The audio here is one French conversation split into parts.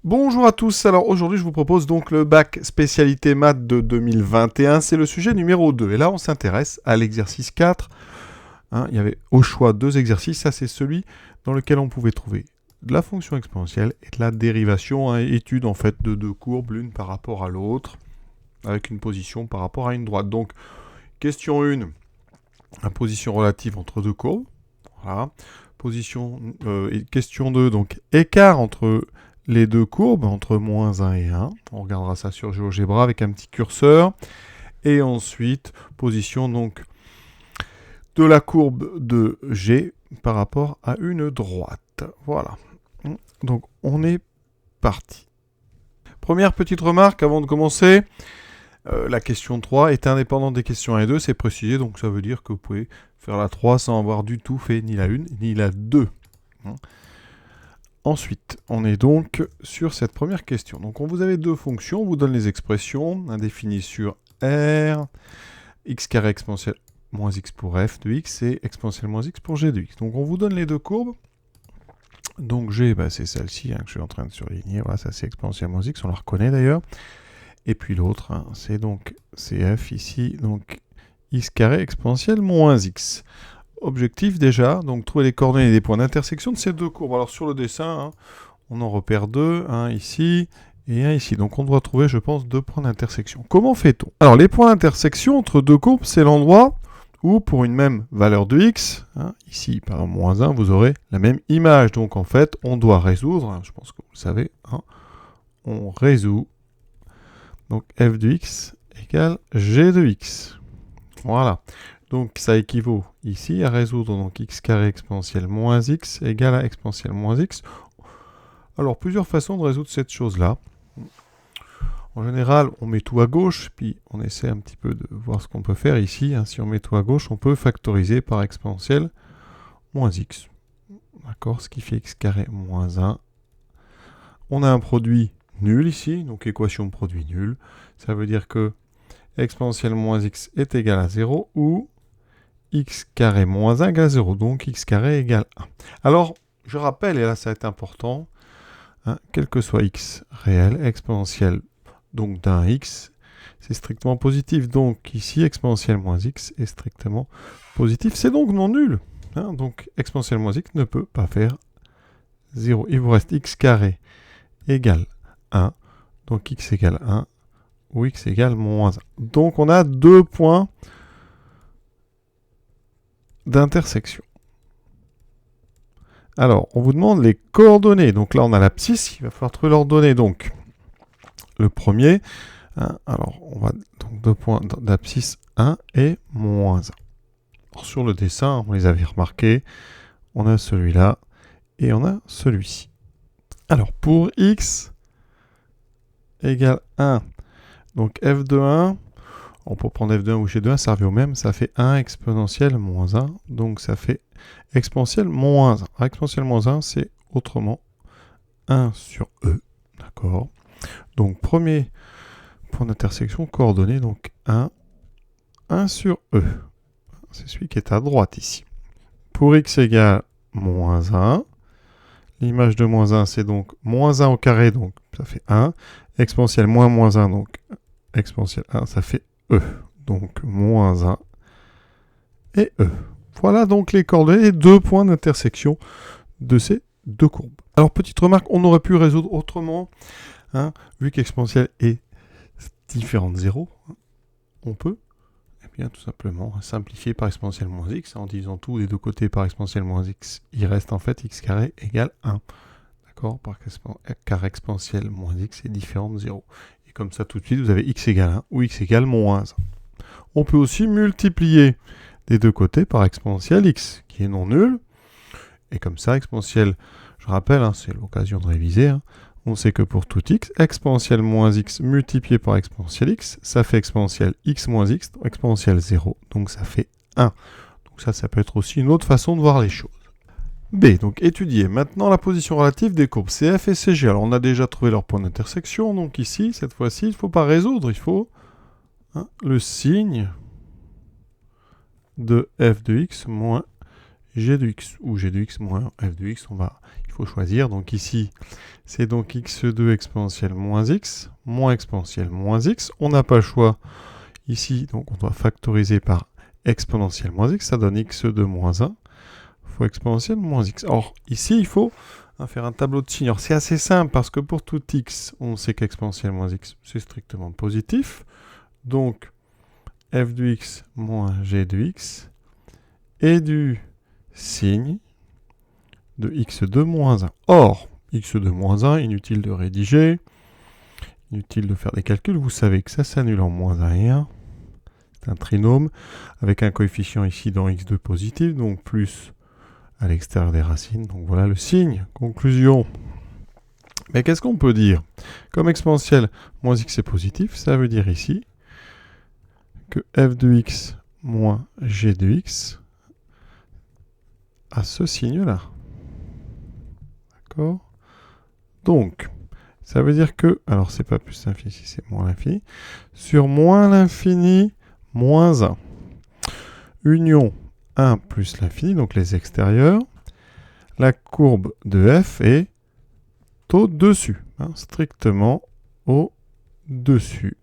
Bonjour à tous, alors aujourd'hui je vous propose donc le bac spécialité maths de 2021, c'est le sujet numéro 2. Et là on s'intéresse à l'exercice 4. Il y avait au choix 2 exercices, ça c'est celui dans lequel on pouvait trouver de la fonction exponentielle et de la dérivation, étude en fait de deux courbes l'une par rapport à l'autre, avec une position par rapport à une droite. Donc question 1, la position relative entre deux courbes, voilà. Question 2, donc écart entre les deux courbes, entre moins 1 et 1. On regardera ça sur GeoGebra avec un petit curseur. Et ensuite, position donc de la courbe de G par rapport à une droite. Voilà. Donc on est parti. Première petite remarque avant de commencer. La question 3 est indépendante des questions 1 et 2, c'est précisé, donc ça veut dire que vous pouvez faire la 3 sans avoir du tout fait ni la 1 ni la 2. Ensuite, on est donc sur cette première question. Donc, on vous avez deux fonctions, on vous donne les expressions, définies sur R, x carré exponentielle moins x pour f de x et exponentielle moins x pour g de x. Donc, on vous donne les deux courbes. Donc, g, c'est celle-ci que je suis en train de surligner. Voilà, ça c'est exponentielle moins x, on la reconnaît d'ailleurs. Et puis l'autre, c'est donc CF ici, donc x carré exponentielle moins x. Objectif déjà, donc trouver les coordonnées des points d'intersection de ces deux courbes. Alors sur le dessin, on en repère deux, un ici et un ici. Donc on doit trouver, je pense, deux points d'intersection. Comment fait-on? Alors les points d'intersection entre deux courbes, c'est l'endroit où pour une même valeur de x, ici par moins 1, vous aurez la même image. Donc en fait, on doit résoudre, je pense que vous le savez, on résout. Donc f de x égale g de x. Voilà. Donc ça équivaut ici à résoudre donc x carré exponentielle moins x égale à exponentielle moins x. Alors plusieurs façons de résoudre cette chose-là. En général, on met tout à gauche, puis on essaie un petit peu de voir ce qu'on peut faire ici. Si on met tout à gauche, on peut factoriser par exponentielle moins x. D'accord, ce qui fait x carré moins 1. On a un produit nul ici, donc équation de produit nul. Ça veut dire que exponentielle moins x est égal à 0 ou x carré moins 1 égale 0, donc x carré égale 1. Alors, je rappelle, et là ça va être important, quel que soit x réel, exponentielle donc d'un x, c'est strictement positif. Donc ici, exponentielle moins x est strictement positif. C'est donc non nul. Donc exponentielle moins x ne peut pas faire 0. Il vous reste x carré égale 1. Donc x égale 1 ou x égale moins 1. Donc on a deux points d'intersection. Alors, on vous demande les coordonnées. Donc là, on a l'abscisse. Il va falloir trouver l'ordonnée. Donc, le premier. Alors, on va donc deux points d'abscisse 1 et moins 1. Alors, sur le dessin, on les avait remarqués. On a celui-là et on a celui-ci. Alors, pour x égale 1, donc f de 1, on peut prendre f de 1 ou g de 1, ça revient au même, ça fait 1 exponentielle moins 1, donc ça fait exponentielle moins 1. Alors, exponentielle moins 1, c'est autrement 1 sur e, d'accord? Donc, premier point d'intersection, coordonnée, donc 1 sur e. C'est celui qui est à droite ici. Pour x égale moins 1, l'image de moins 1, c'est donc moins 1 au carré, donc ça fait 1. Exponentielle moins 1, donc exponentielle 1, ça fait e. Donc moins 1 et e. Voilà donc les coordonnées, deux points d'intersection de ces deux courbes. Alors petite remarque, on aurait pu résoudre autrement, vu qu'exponentielle est différente de 0, on peut tout simplement simplifier par exponentielle moins x, en divisant tout des deux côtés par exponentielle moins x, il reste en fait x carré égale 1. D'accord? Car exponentielle moins x est différent de 0. Et comme ça, tout de suite, vous avez x égale 1 ou x égale moins 1. On peut aussi multiplier des deux côtés par exponentielle x, qui est non nulle. Et comme ça, exponentielle, je rappelle, c'est l'occasion de réviser, on sait que pour tout x, exponentielle moins x multiplié par exponentielle x, ça fait exponentielle x moins x, donc exponentielle 0, donc ça fait 1. Donc ça peut être aussi une autre façon de voir les choses. B, donc étudier maintenant la position relative des courbes CF et CG. Alors on a déjà trouvé leur point d'intersection, donc ici, cette fois-ci, il ne faut pas résoudre, il faut le signe de f de x moins g de x, ou g de x moins f de x, il faut choisir. Donc ici, c'est donc x2 exponentielle moins x exponentielle moins x. On n'a pas le choix ici, donc on doit factoriser par exponentielle moins x. Ça donne x2 moins 1 fois exponentielle moins x. Or, ici, il faut faire un tableau de signes. Alors, c'est assez simple parce que pour tout x, on sait qu'exponentielle moins x, c'est strictement positif. Donc, f de x moins g de x est du signe de x2 moins 1. Or, x2 moins 1, inutile de rédiger, inutile de faire des calculs. Vous savez que ça s'annule en moins 1 et 1. C'est un trinôme avec un coefficient ici dans x2 positif, donc plus à l'extérieur des racines. Donc voilà le signe. Conclusion. Mais qu'est-ce qu'on peut dire? Comme exponentielle moins x est positif, ça veut dire ici que f de x moins g de x a ce signe-là. D'accord? Donc, ça veut dire que, alors c'est pas plus l'infini, ici c'est moins l'infini, sur moins l'infini, moins 1, union 1 plus l'infini, donc les extérieurs, la courbe de f est au-dessus, strictement au-dessus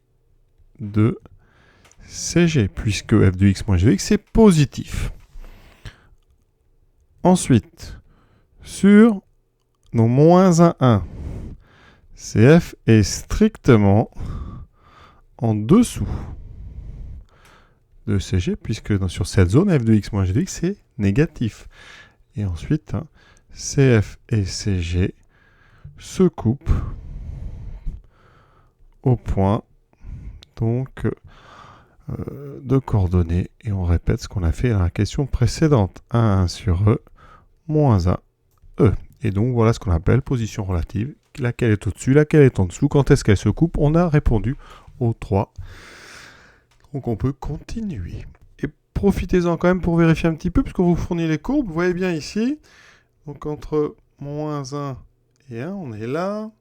de CG, puisque f de x moins g de x est positif. Ensuite, sur nos moins 1, 1, CF est strictement en dessous de CG, puisque sur cette zone, f de x moins g de x est négatif. Et ensuite, CF et CG se coupent au point donc de coordonnées. Et on répète ce qu'on a fait dans la question précédente. 1 sur E, moins 1 E. Et donc voilà ce qu'on appelle position relative. Laquelle est au-dessus, laquelle est en dessous. Quand est-ce qu'elle se coupe? On a répondu aux 3. Donc on peut continuer. Et profitez-en quand même pour vérifier un petit peu, puisque vous fournit les courbes. Vous voyez bien ici, donc entre moins 1 et 1, on est là.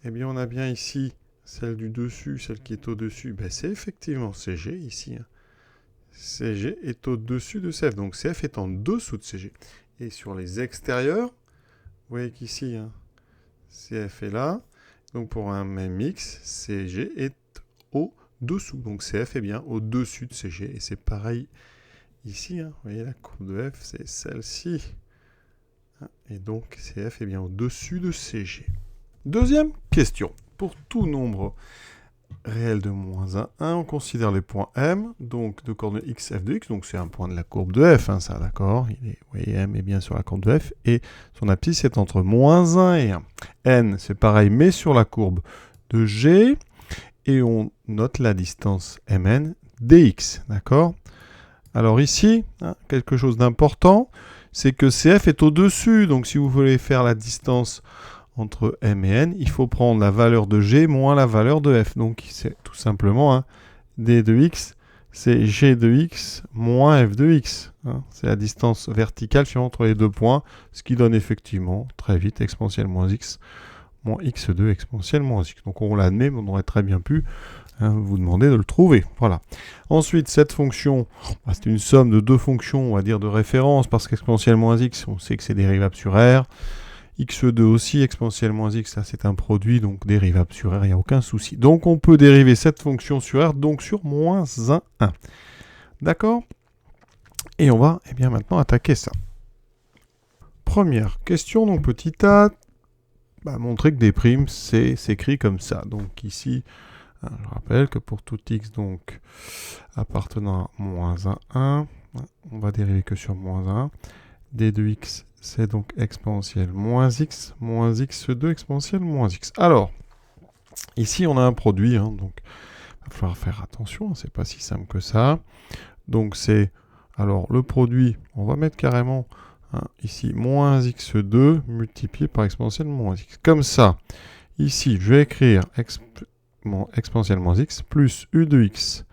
Eh bien on a bien ici celle du dessus, celle qui est au-dessus. Ben, c'est effectivement CG ici. CG est au-dessus de CF. Donc CF est en dessous de CG. Et sur les extérieurs, vous voyez qu'ici, CF est là. Donc pour un même X, CG est au-dessous. Donc CF est bien au-dessus de CG. Et c'est pareil ici. Vous voyez la courbe de F, c'est celle-ci. Et donc CF est bien au-dessus de CG. Deuxième question. Pour tout nombre réel de moins 1, 1, on considère les points M, donc de coordonnées x, f de x, donc c'est un point de la courbe de f, ça, d'accord. Vous voyez, M est bien sur la courbe de f, et son abscisse est entre moins 1 et 1. N, c'est pareil, mais sur la courbe de G, et on note la distance Mn dx, d'accord. Alors ici, quelque chose d'important, c'est que CF est au-dessus, donc si vous voulez faire la distance entre M et N, il faut prendre la valeur de G moins la valeur de F. Donc c'est tout simplement D de X, c'est G de X moins F de X. C'est la distance verticale entre les deux points, ce qui donne effectivement très vite exponentielle moins X moins X2 exponentielle moins X. Donc on l'admet, mais on aurait très bien pu vous demander de le trouver. Voilà. Ensuite, cette fonction, c'est une somme de deux fonctions, on va dire, de référence, parce qu'exponentielle moins X, on sait que c'est dérivable sur R. x2 aussi, exponentielle moins x, ça c'est un produit, donc dérivable sur R, il n'y a aucun souci. Donc on peut dériver cette fonction sur R, donc sur moins 1, 1. D'accord? Et on va maintenant attaquer ça. Première question, donc petit a, montrer que des primes, c'est s'écrit comme ça. Donc ici, je rappelle que pour tout x, donc appartenant à moins 1, 1, on va dériver que sur moins 1. D de x, c'est donc exponentielle moins x2 exponentielle moins x. Alors, ici on a un produit, donc il va falloir faire attention, c'est pas si simple que ça. Donc c'est, alors le produit, on va mettre carrément ici moins x2 multiplié par exponentielle moins x. Comme ça, ici je vais écrire exponentielle moins x plus u de x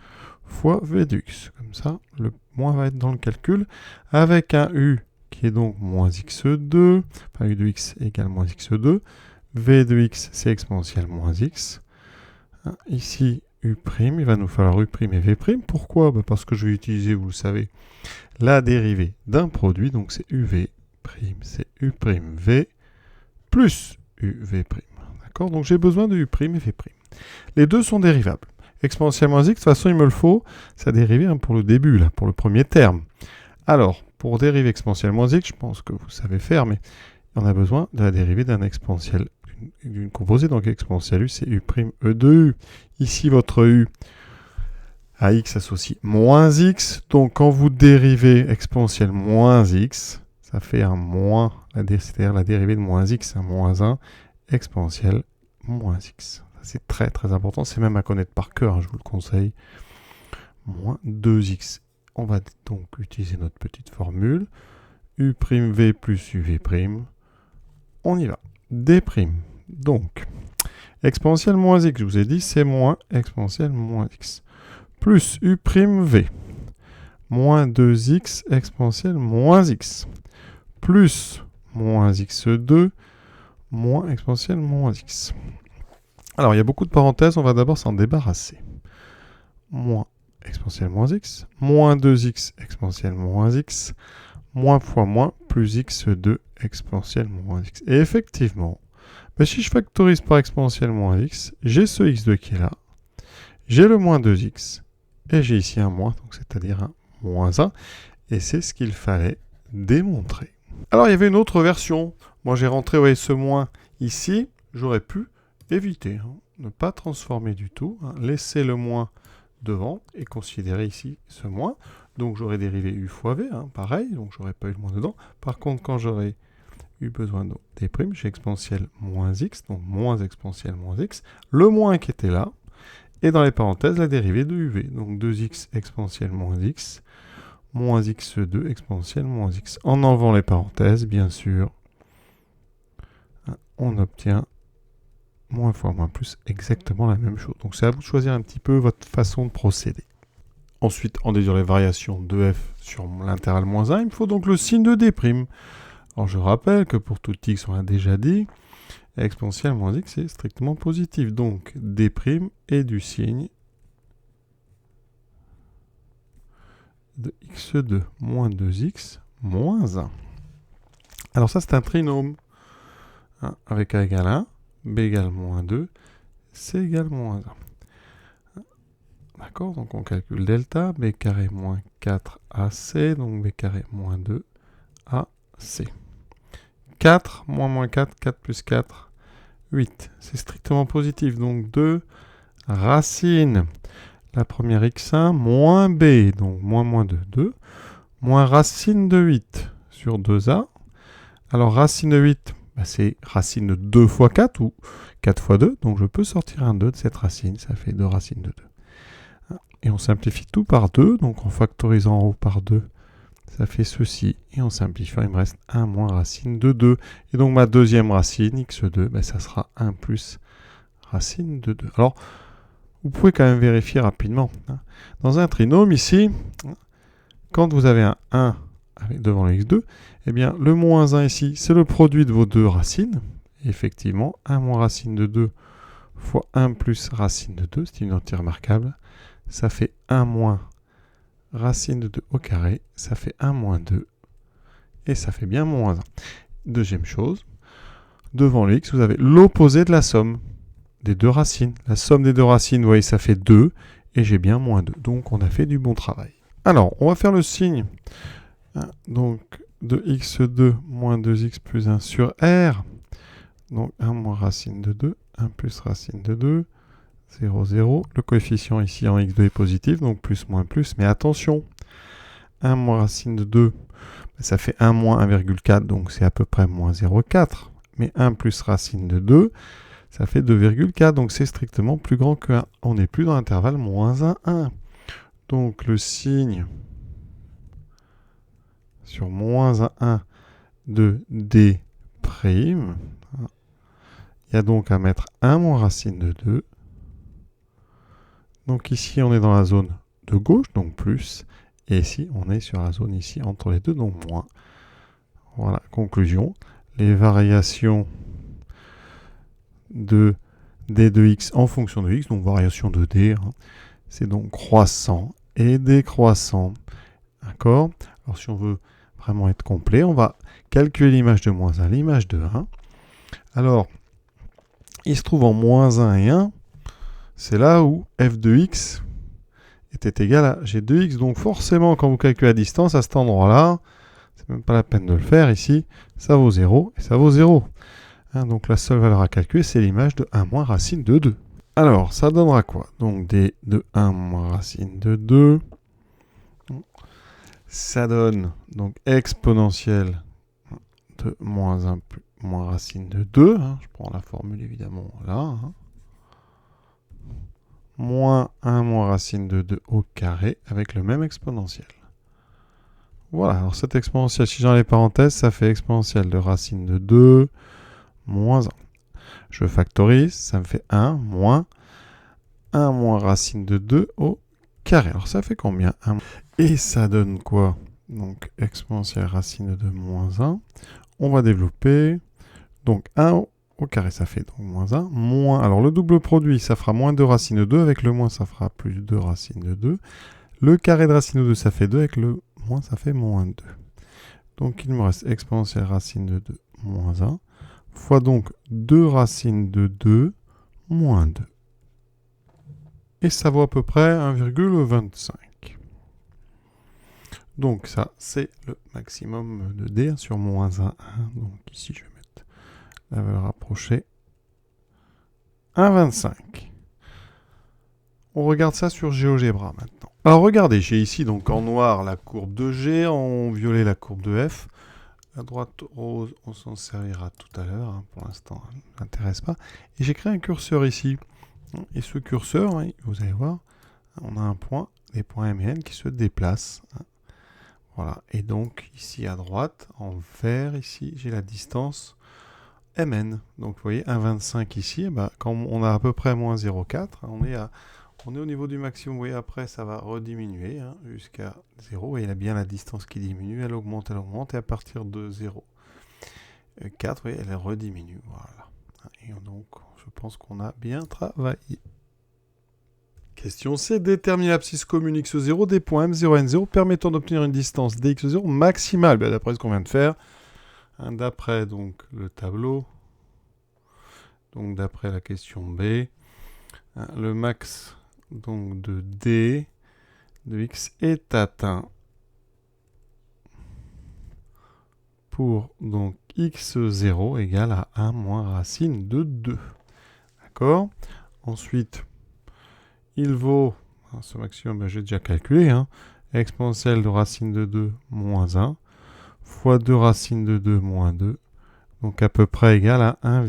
fois v de x. Comme ça, le moins va être dans le calcul, avec un u qui est donc moins x2, enfin u de x égale moins x2, v de x c'est exponentielle moins x, ici u', il va nous falloir u' et v', pourquoi? Parce que je vais utiliser, vous le savez, la dérivée d'un produit, donc c'est uv c'est u'V plus uV'. D'accord? Donc j'ai besoin de U' et V'. Les deux sont dérivables. Exponentielle moins x, de toute façon, il me le faut, ça dérivé pour le début, là, pour le premier terme. Alors, pour dériver exponentielle moins x, je pense que vous savez faire, mais on a besoin de la dérivée d'un exponentiel, d'une composée. Donc exponentielle u, c'est u'E de u. Ici, votre u à x associe moins x. Donc quand vous dérivez exponentielle moins x, ça fait un moins, c'est-à-dire la dérivée de moins x, un moins 1, exponentielle moins x. C'est très très important, c'est même à connaître par cœur, hein, je vous le conseille. Moins 2x. On va donc utiliser notre petite formule. u'V plus uV'. On y va. D'. Donc, exponentielle moins x, je vous ai dit, c'est moins exponentielle moins x. Plus u'V. Moins 2x exponentielle moins x. Plus moins x2 moins exponentielle moins x. Alors, il y a beaucoup de parenthèses, on va d'abord s'en débarrasser. Moins exponentielle moins x, moins 2x exponentielle moins x, moins fois moins, plus x2 exponentielle moins x. Et effectivement, si je factorise par exponentielle moins x, j'ai ce x2 qui est là, j'ai le moins 2x, et j'ai ici un moins, donc c'est-à-dire un moins 1, et c'est ce qu'il fallait démontrer. Alors, il y avait une autre version. Moi, j'ai rentré, vous voyez, ce moins ici, j'aurais pu éviter, hein, ne pas transformer du tout, hein, laisser le moins devant et considérer ici ce moins. Donc j'aurais dérivé u fois v, hein, pareil, donc j'aurais pas eu le moins dedans. Par contre, quand j'aurais eu besoin de d', j'ai exponentielle moins x, donc moins exponentielle moins x, le moins qui était là, et dans les parenthèses, la dérivée de uv, donc 2x exponentielle moins x, moins x2 exponentielle moins x. En enlevant les parenthèses, bien sûr, on obtient moins fois moins plus, exactement la même chose. Donc c'est à vous de choisir un petit peu votre façon de procéder. Ensuite, en déduire les variations de f sur l'intervalle moins 1, il me faut donc le signe de d'. Alors je rappelle que pour tout x, on l'a déjà dit, exponentielle moins x est strictement positif. Donc d' est du signe de x2 moins 2x moins 1. Alors ça, c'est un trinôme, hein, avec a égale 1. B égale moins 2, C égale moins 1. D'accord, donc on calcule delta, B carré moins 4AC, donc B carré moins 2 AC. 4 moins 4, 4 plus 4, 8. C'est strictement positif, donc 2 racines. La première x1 moins B, donc moins 2, 2, moins racine de 8 sur 2A. Alors racine de 8, c'est racine de 2 fois 4 ou 4 fois 2. Donc je peux sortir un 2 de cette racine. Ça fait 2 racines de 2. Et on simplifie tout par 2. Donc en factorisant en haut par 2, ça fait ceci. Et en simplifiant, il me reste 1 moins racine de 2. Et donc ma deuxième racine, x2, ça sera 1 plus racine de 2. Alors, vous pouvez quand même vérifier rapidement. Dans un trinôme ici, quand vous avez un 1 devant le x2, eh bien, le moins 1 ici, c'est le produit de vos deux racines. Et effectivement, 1 moins racine de 2 fois 1 plus racine de 2, c'est une entière remarquable. Ça fait 1 moins racine de 2 au carré, ça fait 1 moins 2, et ça fait bien moins 1. Deuxième chose, devant le x, vous avez l'opposé de la somme des deux racines. La somme des deux racines, vous voyez, ça fait 2, et j'ai bien moins 2. Donc, on a fait du bon travail. Alors, on va faire le signe, donc, de x2 moins 2x plus 1 sur r. Donc 1 moins racine de 2, 1 plus racine de 2, 0, 0. Le coefficient ici en x2 est positif, donc plus, moins, plus. Mais attention, 1 moins racine de 2, ça fait 1 moins 1,4, donc c'est à peu près moins 0,4. Mais 1 plus racine de 2, ça fait 2,4, donc c'est strictement plus grand que 1. On n'est plus dans l'intervalle moins 1, 1. Donc le signe sur moins 1 de d', il y a donc à mettre 1 moins racine de 2. Donc ici, on est dans la zone de gauche, donc plus. Et ici, on est sur la zone ici entre les deux, donc moins. Voilà, conclusion. Les variations de d de x en fonction de x, donc variation de d, c'est donc croissant et décroissant. D'accord? Alors si on veut vraiment être complet. On va calculer l'image de moins 1, l'image de 1. Alors, il se trouve en moins 1 et 1. C'est là où f de x était égal à g de x. Donc forcément, quand vous calculez la distance, à cet endroit-là, c'est même pas la peine de le faire ici, ça vaut 0 et ça vaut 0. Hein, donc la seule valeur à calculer, c'est l'image de 1 moins racine de 2. Alors, ça donnera quoi? Donc d de 1 moins racine de 2. Ça donne donc exponentielle de moins 1 plus moins racine de 2. Hein, je prends la formule évidemment là. Hein. Moins 1 moins racine de 2 au carré avec le même exponentiel. Voilà, alors cette exponentielle, si j'enlève les parenthèses, ça fait exponentielle de racine de 2 moins 1. Je factorise, ça me fait 1 moins racine de 2 au carré. Alors ça fait combien? 1. Et ça donne quoi? Donc exponentielle racine de 2 moins 1. On va développer. Donc 1 au carré, ça fait donc moins 1. Moins, alors le double produit, ça fera moins 2 racine de 2. Avec le moins, ça fera plus 2 racine de 2. Le carré de racine de 2, ça fait 2. Avec le moins, ça fait moins 2. Donc il me reste exponentielle racine de 2 moins 1. Fois donc 2 racines de 2 moins 2. Et ça vaut à peu près 1,25. Donc ça, c'est le maximum de D sur moins 1. Donc ici, je vais mettre la valeur approchée. 1,25. On regarde ça sur GeoGebra maintenant. Alors regardez, j'ai ici donc en noir la courbe de G, en violet la courbe de F. La droite rose, on s'en servira tout à l'heure. Hein, pour l'instant, ça ne m'intéresse pas. Et j'ai créé un curseur ici. Et ce curseur, hein, vous allez voir, on a un point, des points M et N qui se déplacent. Hein. Voilà. Et donc, ici à droite, en vert, ici, j'ai la distance Mn. Donc, vous voyez, 1,25 ici, bah, quand on a à peu près moins 0,4, on est au niveau du maximum. Vous voyez, après, ça va rediminuer hein, jusqu'à 0. Et il y a bien la distance qui diminue. Elle augmente. Et à partir de 0,4, vous voyez, elle rediminue. Voilà. Et donc, je pense qu'on a bien travaillé. Question C. Déterminer l'abscisse commune x0 des points M0 et N0 permettant d'obtenir une distance dx0 maximale. Ben, d'après ce qu'on vient de faire. Hein, d'après donc le tableau. Donc d'après la question B. Hein, le max donc de D de x est atteint pour donc x0 égale à 1 moins racine de 2. D'accord? Ensuite, il vaut, ce maximum, ben, j'ai déjà calculé, hein, exponentielle de racine de 2 moins 1 fois 2 racine de 2 moins 2. Donc à peu près égal à 1,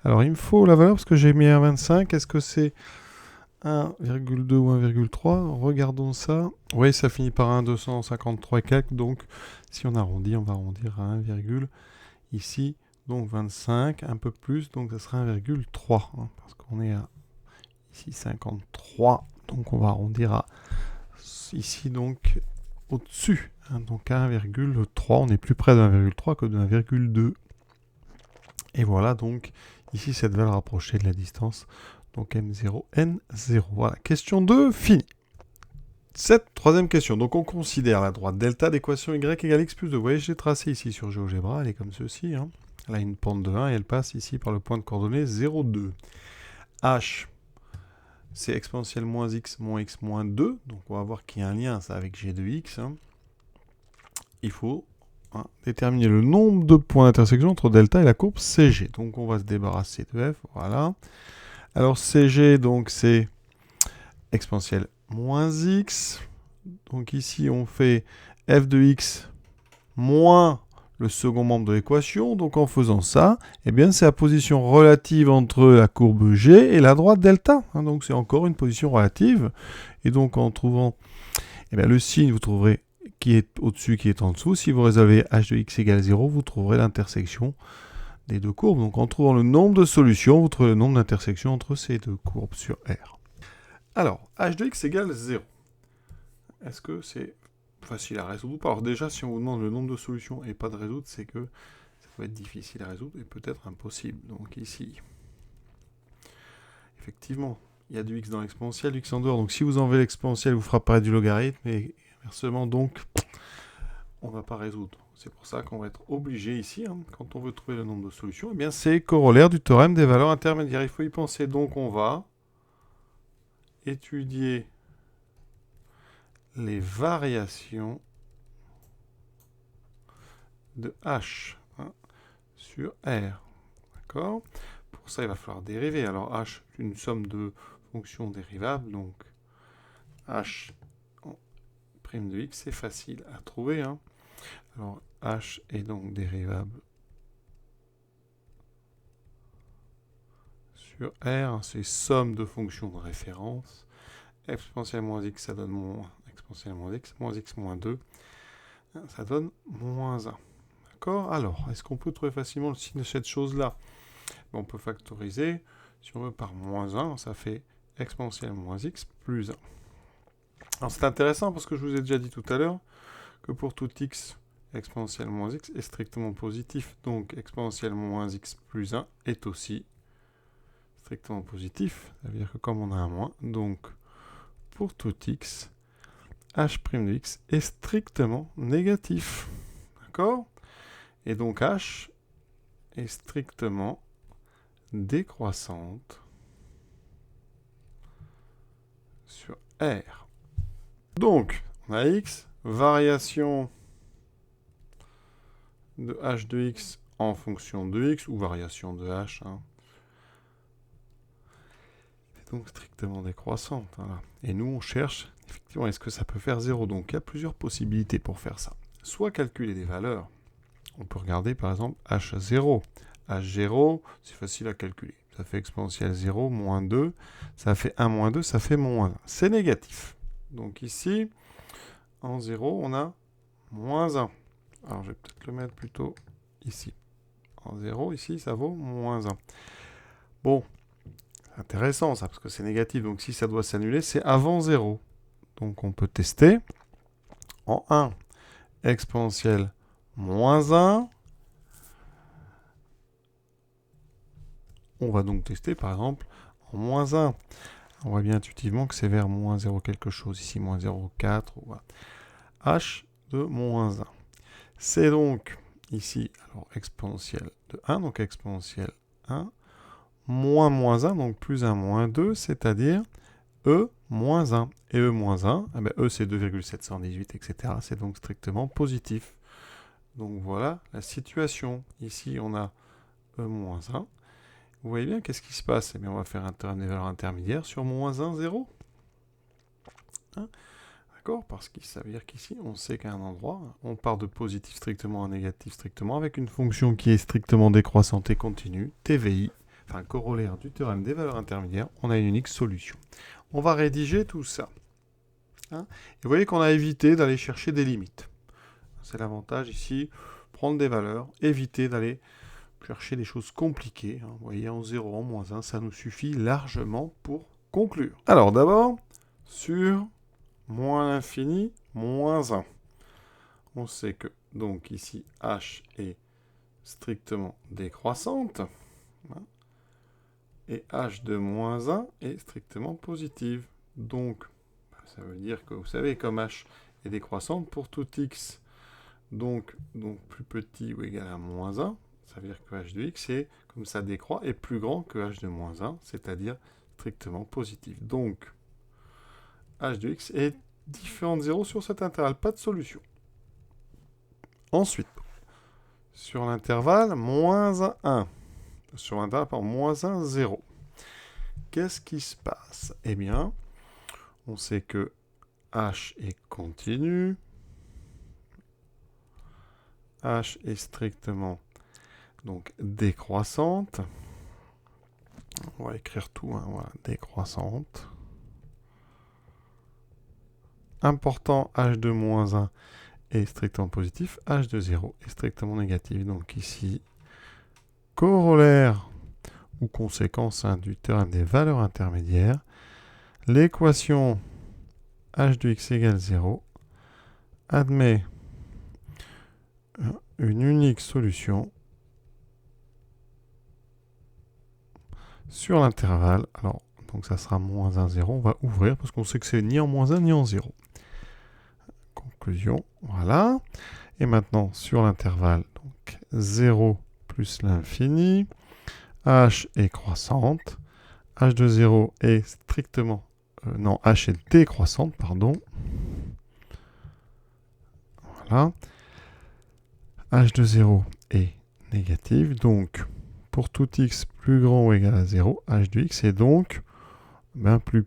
alors il me faut la valeur parce que j'ai mis 1,25. Est-ce que c'est 1,2 ou 1,3? Regardons ça. Oui, ça finit par 1,253 et quelques. Donc si on arrondit, on va arrondir à 1, ici. Donc 25, un peu plus. Donc ça sera 1,3. Hein, parce qu'on est à ici 53. Donc on va arrondir à ici donc au-dessus. Hein, donc à 1,3. On est plus près de 1,3 que de 1,2. Et voilà donc ici cette valeur approchée de la distance. Donc M0, N0. Voilà, question 2, fini. Cette troisième question. Donc on considère la droite delta d'équation y égale x plus 2. Vous voyez, j'ai tracé ici sur GeoGebra, elle est comme ceci. Hein. Elle a une pente de 1 et elle passe ici par le point de coordonnées 0, 2. H, c'est exponentielle moins x moins 2. Donc on va voir qu'il y a un lien ça, avec g de x. Hein. Il faut déterminer le nombre de points d'intersection entre delta et la courbe CG. Donc on va se débarrasser de f, voilà. Alors CG, donc c'est exponentielle moins x. Donc ici on fait f de x moins le second membre de l'équation. Donc en faisant ça, eh bien c'est la position relative entre la courbe G et la droite delta. Hein, donc c'est encore une position relative. Et donc en trouvant eh bien, le signe, vous trouverez qui est au-dessus, qui est en dessous. Si vous résolvez h de x égale 0, vous trouverez l'intersection des deux courbes. Donc en trouvant le nombre de solutions, vous trouvez le nombre d'intersections entre ces deux courbes sur R. Alors, h de x égale 0. Est-ce que c'est facile à résoudre ou pas? Alors déjà, si on vous demande le nombre de solutions et pas de résoudre, c'est que ça peut être difficile à résoudre et peut-être impossible. Donc ici, effectivement, il y a du x dans l'exponentielle, du x en dehors. Donc si vous enlevez l'exponentielle, vous frapperez du logarithme et inversement, donc on ne va pas résoudre. C'est pour ça qu'on va être obligé ici, hein, quand on veut trouver le nombre de solutions, eh bien c'est corollaire du théorème des valeurs intermédiaires. Il faut y penser. Donc on va étudier les variations de H, hein, sur R. D'accord? Pour ça, il va falloir dériver. Alors H, une somme de fonctions dérivables. Donc H en prime de X, c'est facile à trouver, hein. Alors H est donc dérivable sur R, c'est somme de fonctions de référence. Exponentielle moins x, ça donne moins exponentielle moins x moins 2, ça donne moins 1. D'accord? Alors, est-ce qu'on peut trouver facilement le signe de cette chose-là? On peut factoriser. Si on veut par moins 1, ça fait exponentielle moins x plus 1. Alors c'est intéressant parce que je vous ai déjà dit tout à l'heure que pour tout x, exponentielle moins x est strictement positif. Donc exponentielle moins x plus 1 est aussi strictement positif. Ça veut dire que comme on a un moins, donc pour tout x, h' de x est strictement négatif. D'accord? Et donc h est strictement décroissante sur R. Donc, on a x, variation de h de x en fonction de x, ou variation de h, hein. C'est donc strictement décroissante. Voilà. Et nous, on cherche, effectivement, est-ce que ça peut faire 0? Donc, il y a plusieurs possibilités pour faire ça. Soit calculer des valeurs. On peut regarder, par exemple, h0. h0, c'est facile à calculer. Ça fait exponentielle 0, moins 2. Ça fait 1 moins 2, ça fait moins 1. C'est négatif. Donc ici, en 0, on a moins 1. Alors, je vais peut-être le mettre plutôt ici. En 0, ici, ça vaut moins 1. Bon, c'est intéressant ça, parce que c'est négatif. Donc si ça doit s'annuler, c'est avant 0. Donc on peut tester. En 1, exponentielle moins 1. On va donc tester, par exemple, en moins 1. On voit bien intuitivement que c'est vers moins 0 quelque chose. Ici, moins 0,4. Voilà. H de moins 1. C'est donc, ici, alors exponentielle de 1, donc exponentielle 1, moins moins 1, donc plus 1 moins 2, c'est-à-dire E moins 1. Et E moins 1, eh bien, E c'est 2,718, etc. C'est donc strictement positif. Donc voilà la situation. Ici, on a E moins 1. Vous voyez bien, qu'est-ce qui se passe? Eh bien, on va faire un théorème des valeurs intermédiaires sur moins 1, 0. Hein? D'accord? Parce qu'il s'avère qu'ici, on sait qu'à un endroit, on part de positif strictement à négatif strictement, avec une fonction qui est strictement décroissante et continue, TVI, enfin corollaire du théorème des valeurs intermédiaires, on a une unique solution. On va rédiger tout ça. Hein? Et vous voyez qu'on a évité d'aller chercher des limites. C'est l'avantage ici, prendre des valeurs, éviter d'aller chercher des choses compliquées. Hein. Vous voyez, en 0, en moins 1, ça nous suffit largement pour conclure. Alors d'abord, sur moins l'infini, moins 1. On sait que, donc ici, h est strictement décroissante. Hein, et h de moins 1 est strictement positive. Donc, ça veut dire que, vous savez, comme h est décroissante pour tout x, donc plus petit ou égal à moins 1, ça veut dire que h de x est, comme ça décroît, est plus grand que h de moins 1, c'est-à-dire strictement positif. Donc, h de x est différent de 0 sur cet intervalle, pas de solution. Ensuite, sur l'intervalle moins 1, sur l'intervalle par moins 1, 0, qu'est-ce qui se passe? Eh bien, on sait que h est continu, h est strictement donc décroissante. On va écrire tout, hein, voilà, décroissante. Important, h de moins 1 est strictement positif, h de 0 est strictement négatif. Donc ici, corollaire ou conséquence, hein, du théorème des valeurs intermédiaires, l'équation h de x égale 0 admet une unique solution sur l'intervalle. Alors, donc ça sera moins 1, 0. On va ouvrir parce qu'on sait que c'est ni en moins 1 ni en 0. Conclusion, voilà. Et maintenant, sur l'intervalle, donc 0 plus l'infini, h est croissante, h de 0 est strictement... non, h est décroissante, pardon. Voilà. h de 0 est négative, donc pour tout x plus grand ou égal à 0, h de x est donc plus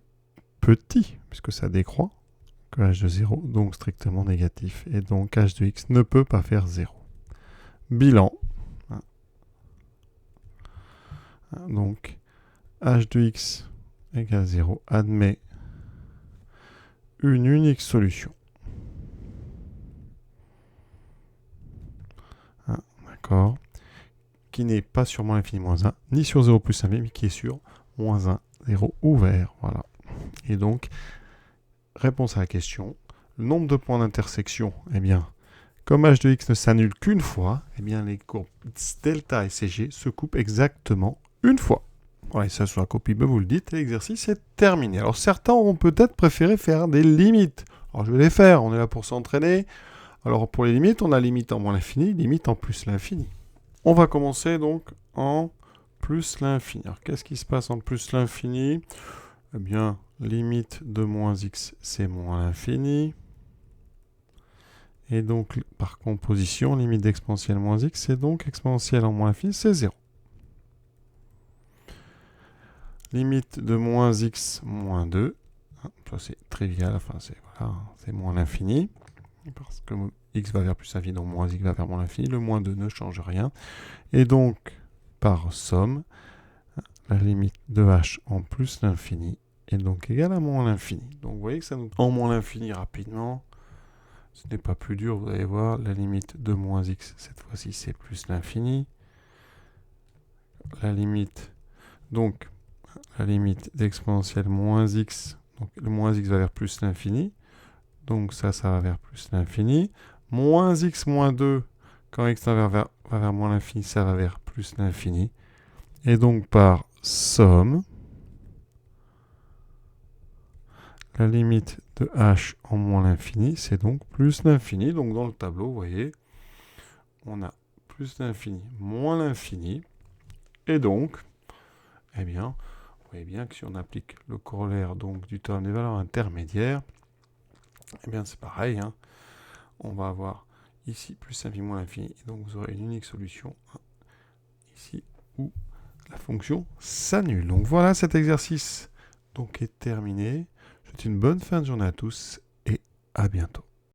petit, puisque ça décroît, que h de 0, donc strictement négatif. Et donc h de x ne peut pas faire 0. Bilan. Donc h de x égale 0 admet une unique solution. D'accord. Qui n'est pas sur moins l'infini moins 1, ni sur 0 plus 1, mais qui est sur moins 1, 0 ouvert. Voilà. Et donc, réponse à la question, le nombre de points d'intersection, eh bien, comme h de x ne s'annule qu'une fois, eh bien, les courbes delta et CG se coupent exactement une fois. Voilà, et ça sur la copie, vous le dites, et l'exercice est terminé. Alors, certains auront peut-être préféré faire des limites. Alors, je vais les faire, on est là pour s'entraîner. Alors, pour les limites, on a limite en moins l'infini, limite en plus l'infini. On va commencer donc en plus l'infini. Alors, qu'est-ce qui se passe en plus l'infini? Eh bien, limite de moins x, c'est moins l'infini. Et donc, par composition, limite d'exponentielle moins x, c'est donc exponentielle en moins l'infini, c'est 0. Limite de moins x moins 2. Ça, c'est trivial, enfin, c'est moins l'infini. Parce que x va vers plus l'infini, donc moins x va vers moins l'infini. Le moins 2 ne change rien. Et donc, par somme, la limite de h en plus l'infini est donc égale à moins l'infini. Donc, vous voyez que ça nous... En moins l'infini, rapidement, ce n'est pas plus dur. Vous allez voir, la limite de moins x, cette fois-ci, c'est plus l'infini. La limite... Donc, la limite d'exponentielle moins x, donc le moins x va vers plus l'infini, donc ça va vers plus l'infini, moins x moins 2, quand x va vers moins l'infini, ça va vers plus l'infini, et donc par somme, la limite de h en moins l'infini, c'est donc plus l'infini, donc dans le tableau, vous voyez, on a plus l'infini, moins l'infini, et donc, eh bien, vous voyez bien que si on applique le corollaire donc, du théorème des valeurs intermédiaires, eh bien c'est pareil, hein. On va avoir ici plus l'infini moins l'infini, et donc vous aurez une unique solution ici où la fonction s'annule. Donc voilà, cet exercice donc est terminé. Je vous souhaite une bonne fin de journée à tous et à bientôt.